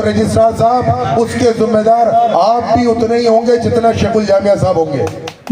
تو رجسٹرار صاحب اس کے ذمہ دار آپ بھی اتنے ہی ہوں گے جتنا شیخ الجامعہ صاحب ہوں گے۔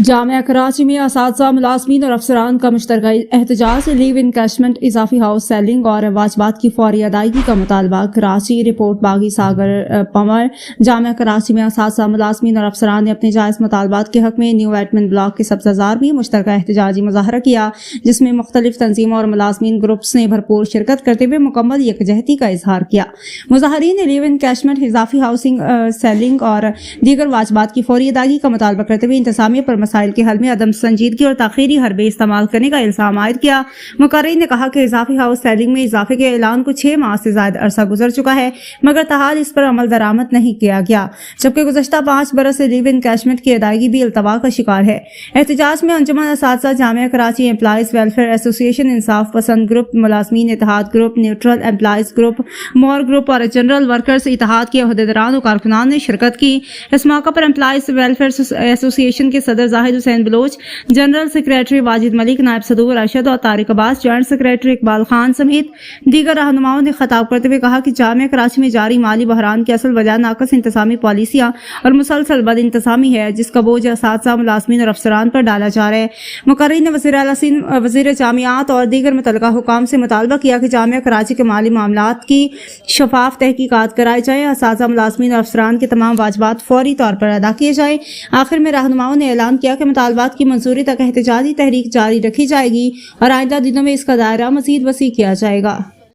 جامعہ کراچی میں اساتذہ، ملازمین اور افسران کا مشترکہ احتجاج، لیو انکیشمنٹ، اضافی ہاؤس سیلنگ اور واجبات کی فوری ادائیگی کا مطالبہ۔ کراچی رپورٹ باغی ساگر پمر۔ جامعہ کراچی میں اساتذہ، ملازمین اور افسران نے اپنے جائز مطالبات کے حق میں نیو ایڈمن بلاک کے سبزہ زار میں مشترکہ احتجاجی مظاہرہ کیا، جس میں مختلف تنظیموں اور ملازمین گروپس نے بھرپور شرکت کرتے ہوئے مکمل یکجہتی کا اظہار کیا۔ مظاہرین نے لیو انکیشمنٹ، اضافی ہاؤسنگ سیلنگ اور دیگر واجبات کی فوری ادائیگی کا مطالبہ کرتے ہوئے انتظامیہ پر مسائل کے حل میں عدم سنجیدگی اور تاخیری حربے استعمال کرنے کا الزام عائد کیا۔ مقررین نے کہا کہ اضافی ہاؤس سیلنگ میں اضافے کے اعلان کو 6 ماہ سے زائد عرصہ گزر چکا ہے، مگر تاحال اس پر عمل درآمد نہیں کیا گیا، جبکہ گزشتہ 5 برس سے لیو انکیشمنٹ کی ادائیگی بھی التوا کا شکار ہے۔ احتجاج میں انجمن اساتذہ، جامعہ کراچی امپلائیز ویلفیئر ایسوسی ایشن، انصاف پسند گروپ، ملازمین اتحاد گروپ، نیوٹرل امپلائیز گروپ، مور گروپ اور جنرل ورکرز اتحاد کے عہدیداران و کارکنان نے شرکت کی۔ اس موقع پر امپلائیز ویلفیئر ایسوسی ایشن کے صدر زاہد حسین بلوچ، جنرل سیکریٹری واجد ملک، نائب صدور ارشد اور طارق عباس، جوائنٹ سیکریٹری اقبال خان سمیت دیگر رہنماؤں نے خطاب کرتے ہوئے کہا کہ جامعہ کراچی میں جاری مالی بحران کی اصل وجہ ناقص انتظامی پالیسیاں اور مسلسل بد انتظامی ہے، جس کا بوجھ اساتذہ، ملازمین اور افسران پر ڈالا جا رہا ہے۔ مقررین نے وزیر اعلیٰ سندھ، وزیر جامعات اور دیگر متعلقہ حکام سے مطالبہ کیا کہ جامعہ کراچی کے مالی معاملات کی شفاف تحقیقات کرائی جائیں، اساتذہ، ملازمین اور افسران کے تمام واجبات فوری طور پر ادا کیے جائیں۔ آخر میں رہنماؤں نے اعلان کیا کہ مطالبات کی منظوری تک احتجاجی تحریک جاری رکھی جائے گی اور آئندہ دنوں میں اس کا دائرہ مزید وسیع کیا جائے گا۔